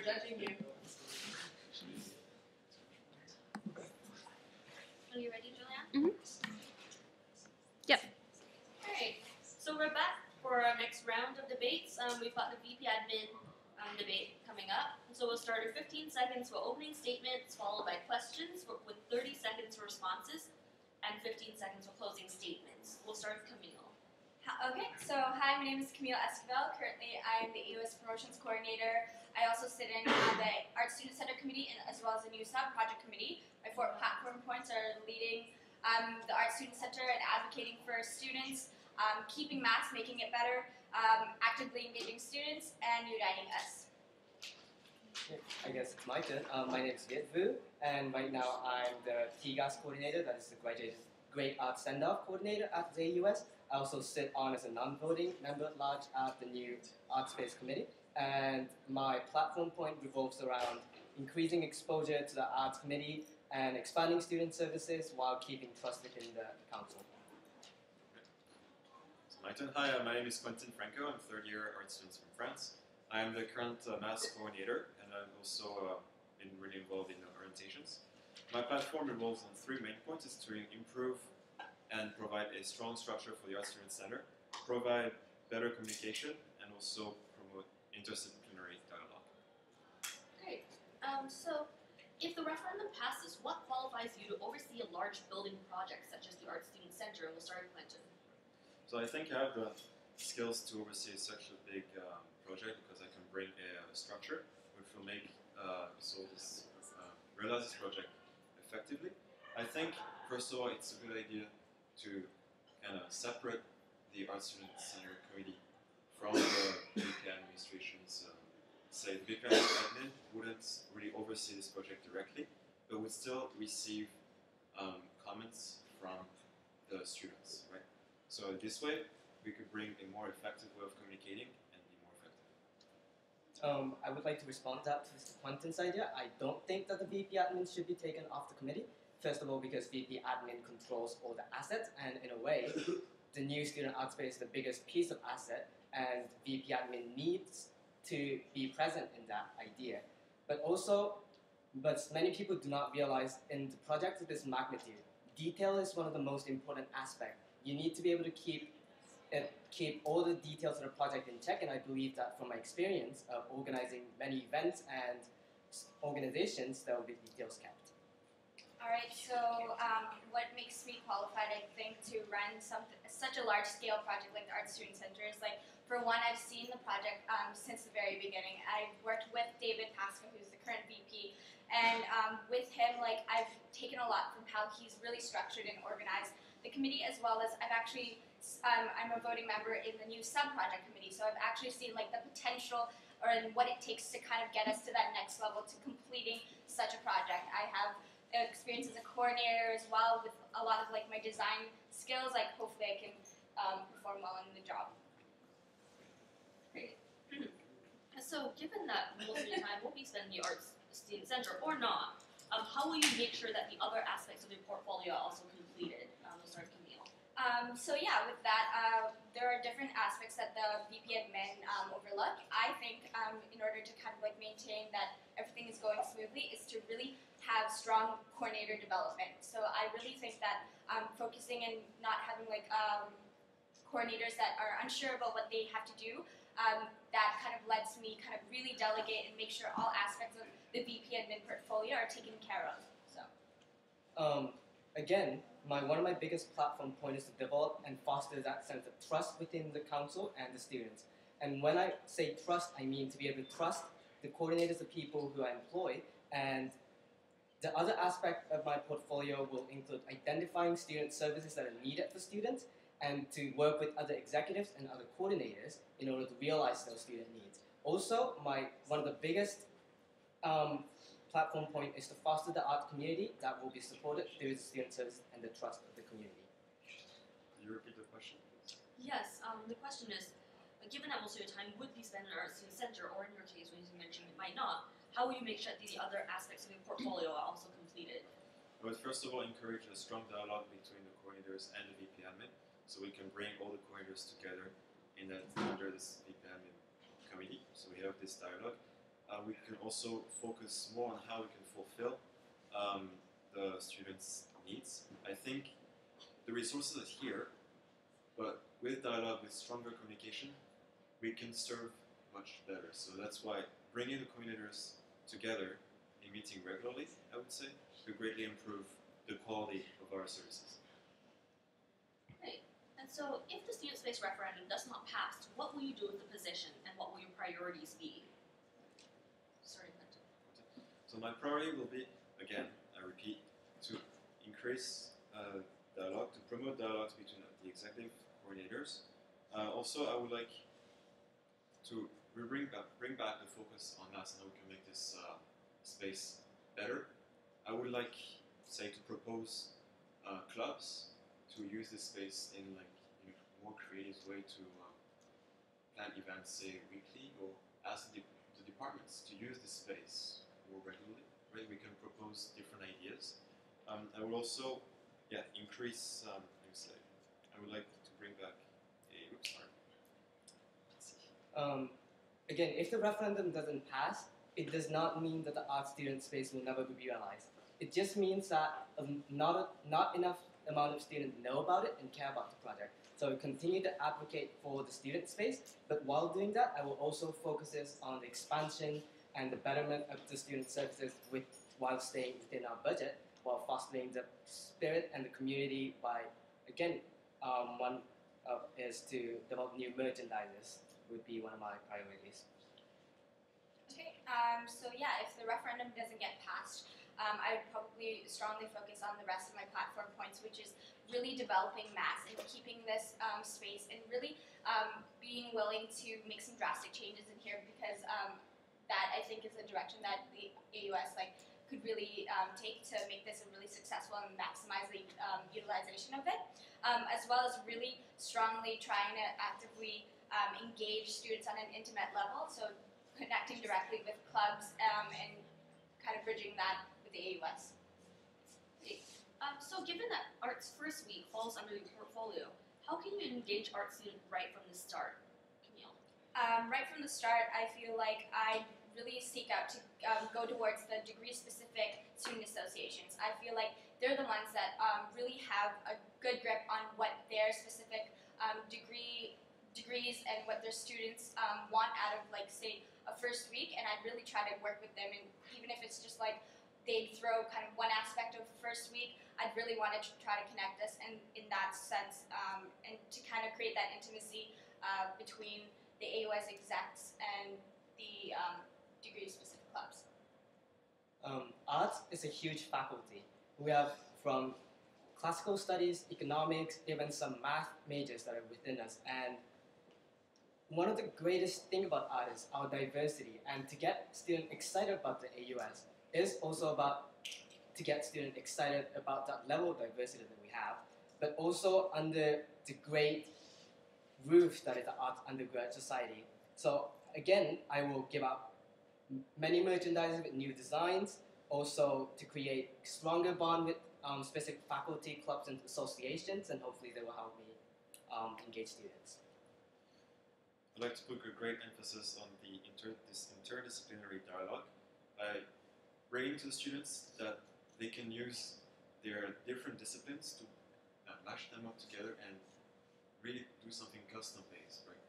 judging you. Are you ready, Julianne? Mm-hmm. Yep. Alright, so we're back for our next round of debates. We've got the VP Admin debate coming up. So we'll start with 15 seconds for opening statements, followed by questions with 30 seconds for responses, and 15 seconds for closing statements. We'll start with Camille. Okay, so hi, my name is Camille Esquivel. Currently, I'm the AOS Promotions Coordinator. I also sit in on the Art Student Center Committee and as well as the New Sub Project Committee. My 4 platform points are leading the Art Student Center and advocating for students, keeping maths, making it better, actively engaging students, and uniting us. I guess it's my turn. My name is Viet Vu, and right now I'm the TGAS coordinator, that is the Great Arts Send-Off coordinator at the AUS. I also sit on as a non-voting member at large at the new Art Space Committee, and my platform point revolves around increasing exposure to the Arts Committee and expanding student services while keeping trust within the council. So my turn. Hi, my name is Quentin Franco. I'm third-year art student from France. I am the current maths coordinator, and I've also been really involved in orientations. My platform revolves on 3 main points: is to improve and provide a strong structure for the Art Student Center, provide better communication, and also promote interdisciplinary dialogue. Great. So if the referendum passes, what qualifies you to oversee a large building project such as the Art Student Center? And we'll start with Quentin. So I think I have the skills to oversee such a big project because I can bring a structure which will make realize this project effectively. I think, first of all, it's a good idea to kind of separate the Art Student Center Committee from the VP administration's, say, the VP admin wouldn't really oversee this project directly, but would still receive comments from the students, right? So this way, we could bring a more effective way of communicating and be more effective. I would like to respond to that to Mr. Quentin's idea. I don't think that the VP admin should be taken off the committee. First of all, because VP admin controls all the assets, and in a way, the new student art space is the biggest piece of asset, and VP admin needs to be present in that idea. But many people do not realize in the project of this magnitude, detail is one of the most important aspects. You need to be able to keep all the details of the project in check, and I believe that from my experience of organizing many events and organizations, there will be details kept. Alright, so what makes me qualified, I think, to run such a large-scale project like the Art Student Center is, like, for one, I've seen the project since the very beginning. I've worked with David Pasca, who's the current VP, and with him, like, I've taken a lot from how he's really structured and organized the committee, as well as I'm a voting member in the new sub-project committee, so I've actually seen, like, the potential and what it takes to kind of get us to that next level, to completing such a project. I have experience as a coordinator as well, with a lot of, like, my design skills. Like, hopefully I can perform well in the job. Great. So given that most of your time will be spent in the Arts Student Center or not, how will you make sure that the other aspects of your portfolio are also completed? We'll start with Camille. So yeah, with that, there are different aspects that the VP admin overlook. I think in order to kind of, like, maintain that everything is going smoothly is to really have strong coordinator development. So I really think that focusing and not having, like, coordinators that are unsure about what they have to do, that kind of lets me kind of really delegate and make sure all aspects of the VP admin portfolio are taken care of. So. Again, one of my biggest platform points is to develop and foster that sense of trust within the council and the students. And when I say trust, I mean to be able to trust the coordinators, the people who I employ, and the other aspect of my portfolio will include identifying student services that are needed for students, and to work with other executives and other coordinators in order to realize those student needs. Also, one of the biggest platform point is to foster the art community that will be supported through the student service and the trust of the community. Could you repeat the question, please? Yes, the question is, given that most of your time would be spent in our student center, or in your case, when you mentioned it might not, how will you make sure that the other aspects of your portfolio are also completed? I would first of all encourage a strong dialogue between the coordinators and the VP admin, so we can bring all the coordinators together under this VP admin committee. So we have this dialogue. we can also focus more on how we can fulfill the students' needs. I think the resources are here, but with dialogue, with stronger communication, we can serve much better. So that's why bringing the coordinators together in meeting regularly, I would say, could greatly improve the quality of our services. Right. And so, if the student space referendum does not pass, what will you do with the position, and what will your priorities be? Sorry, Clinton. So my priority will be, again, I repeat, to increase dialogue, to promote dialogues between the executive coordinators. Also, I would like to bring back the focus on maths and how we can make this space better. I would like, say, to propose clubs to use this space in like more creative way to plan events, say weekly, or ask the departments to use this space more regularly. Right, we can propose different ideas. I will also, increase. Let me say, I would like to bring back a. Oops, sorry. Let's see. Again, if the referendum doesn't pass, it does not mean that the art student space will never be realized. It just means that not enough amount of students know about it and care about the project. So we continue to advocate for the student space, but while doing that, I will also focus on the expansion and the betterment of the student services while staying within our budget, while fostering the spirit and the community by, again, one is to develop new merchandises would be one of my priorities. Okay, so yeah, if the referendum doesn't get passed, I would probably strongly focus on the rest of my platform points, which is really developing maths and keeping this space and really being willing to make some drastic changes in here, because that I think is a direction that the AUS could really take to make this a really successful and maximize the utilization of it, as well as really strongly trying to actively engage students on an intimate level, so connecting directly with clubs and kind of bridging that with the AUS. So given that Arts First Week falls under your portfolio, how can you engage art students right from the start, Camille? Right from the start, I feel like I really seek out to go towards the degree-specific student associations. I feel like they're the ones that really have a good grip on what their specific degrees and what their students want out of, say, a first week, and I'd really try to work with them, and even if it's just they'd throw kind of one aspect of the first week, I'd really want to try to connect us in that sense, and to kind of create that intimacy between the AUS execs and the degree-specific clubs. Arts is a huge faculty. We have from classical studies, economics, even some math majors that are within us, and one of the greatest things about art is our diversity, and to get students excited about the AUS is also about to get students excited about that level of diversity that we have, but also under the great roof that is the Arts Undergrad Society. So again, I will give out many merchandise with new designs, also to create stronger bond with specific faculty, clubs, and associations, and hopefully they will help me engage students. I'd like to put a great emphasis on the interdisciplinary dialogue by bringing to the students that they can use their different disciplines to mash them up together and really do something custom-based, right?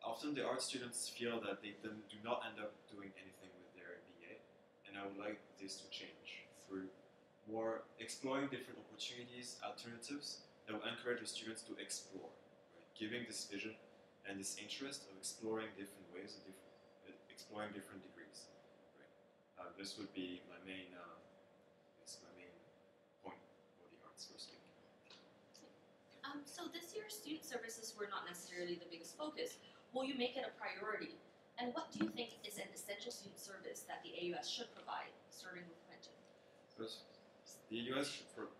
Often the art students feel that they do not end up doing anything with their BA, and I would like this to change through more exploring different opportunities, alternatives that will encourage the students to explore, right? Giving this vision and this interest of exploring different ways of exploring different degrees. Right? This would be my main point for the Arts First Week. So this year, student services were not necessarily the biggest focus. Will you make it a priority? And what do you think is an essential student service that the AUS should provide, starting with Clinton? First, the AUS should provide.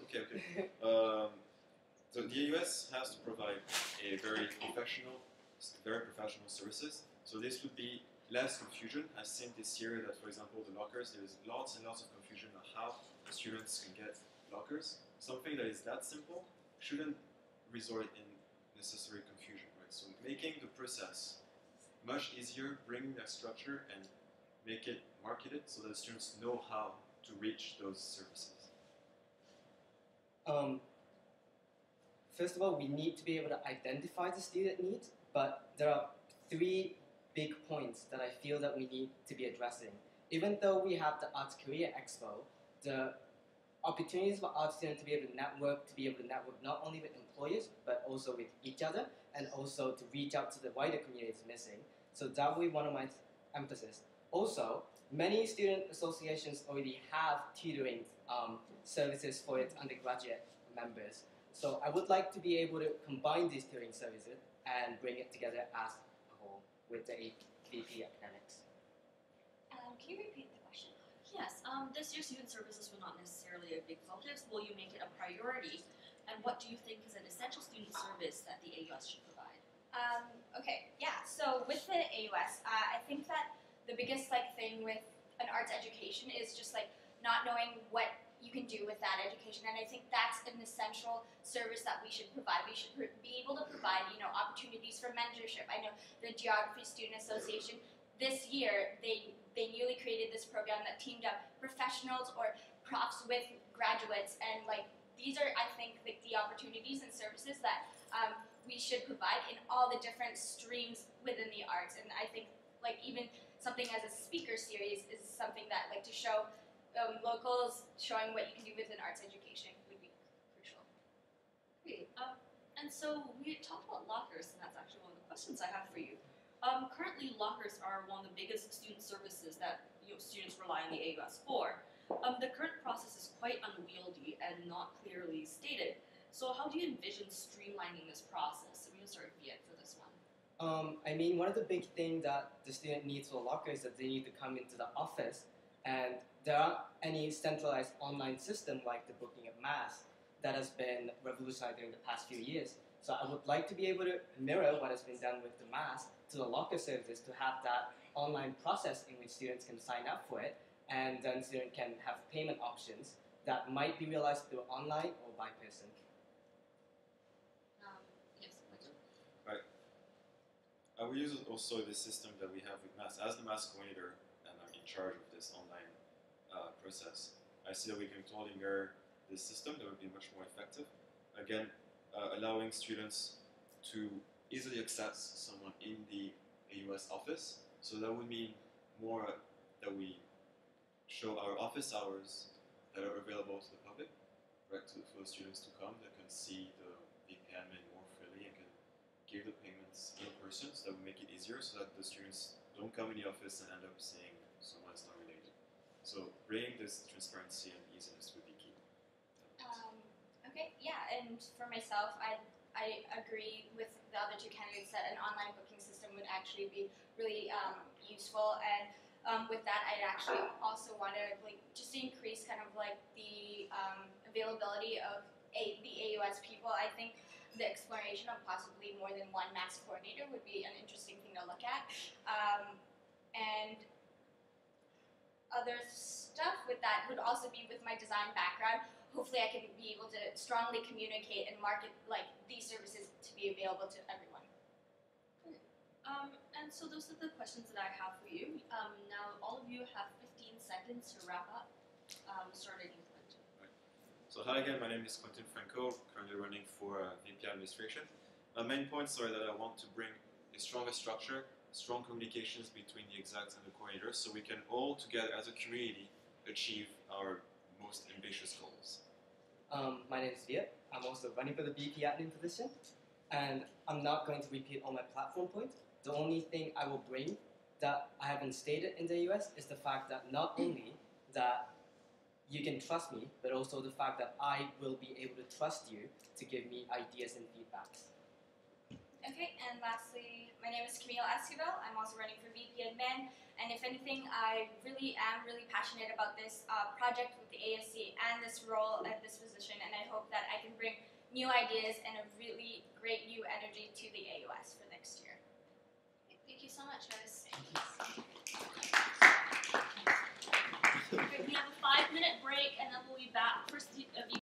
Okay. So the AUS has to provide a very professional services. So this would be less confusion. I've seen this year that, for example, the lockers, there is lots and lots of confusion on how the students can get lockers. Something that is that simple shouldn't result in necessary confusion, right? So making the process much easier, bringing that structure and make it marketed so that students know how to reach those services. First of all, we need to be able to identify the student needs, but there are 3 big points that I feel that we need to be addressing. Even though we have the Arts Career Expo, the opportunities for art students to be able to network not only with employers, but also with each other, and also to reach out to the wider community is missing. So that will be one of my emphasis. Also, many student associations already have tutoring services for its undergraduate members. So I would like to be able to combine these tutoring services and bring it together as a whole with the VP Academics. Can you repeat the question? Yes, this year student services were not necessarily a big focus. Will you make it a priority? And what do you think is an essential student service that the AUS should provide? Okay, yeah. So with the AUS, I think that the biggest thing with an arts education is just not knowing what you can do with that education, and I think that's an essential service that we should provide. We should be able to provide, opportunities for mentorship. I know the Geography Student Association this year they newly created this program that teamed up professionals or profs with graduates, and these are, I think, the opportunities and services that we should provide in all the different streams within the arts. And I think even something as a speaker series is something that to show locals, showing what you can do with an arts education would be crucial. Great. And so we talked about lockers, and that's actually one of the questions I have for you. Currently, lockers are one of the biggest student services that students rely on the AUS for. The current process is quite unwieldy and not clearly stated. So how do you envision streamlining this process? I'm going to start with Viet for this one. I mean, one of the big things that the student needs for a locker is that they need to come into the office, and there aren't any centralized online system like the booking of mass that has been revolutionized during the past few years. So I would like to be able to mirror what has been done with the mass to the locker services, to have that online process in which students can sign up for it, and then students can have payment options that might be realized through online or by person. Yes, Michael. I will use also the system that we have with mass. As the mass coordinator, and I'm in charge of this online process, I see that we can totally mirror this system that would be much more effective. Again, allowing students to easily access someone in the AUS office. So that would mean more that we show our office hours that are available to the public, right, for the students to come, that can see the VP admin more freely and can give the payments in person, so that would make it easier so that the students don't come in the office and end up seeing someone that's not related. So bringing this transparency and easiness would be key. Okay, yeah, and for myself, I agree with the other 2 candidates that an online booking system would actually be really useful. And with that, I'd actually also want to just increase kind of the availability of the AUS people. I think the exploration of possibly more than 1 mass coordinator would be an interesting thing to look at. And other stuff with that would also be with my design background. Hopefully I can be able to strongly communicate and market these services to be available to everyone. And so those are the questions that I have for you. Now all of you have 15 seconds to wrap up. Starting with Quentin. So hi again, my name is Quentin Franco, currently running for VP Administration. My main points are that I want to bring a stronger structure, strong communications between the execs and the coordinators, so we can all together as a community achieve our most ambitious goals. My name is Viet. I'm also running for the VP admin position, and I'm not going to repeat all my platform points. The only thing I will bring that I haven't stated in the AUS is the fact that not only that you can trust me, but also the fact that I will be able to trust you to give me ideas and feedbacks. Okay, and lastly, my name is Camille Esquivel. I'm also running for VP Admin, and if anything, I really am passionate about this project with the ASC and this role at this position, and I hope that I can bring new ideas and a really great new energy to the AUS for next year. Thank you so much, guys. Okay, we have a 5-minute break, and then we'll be back for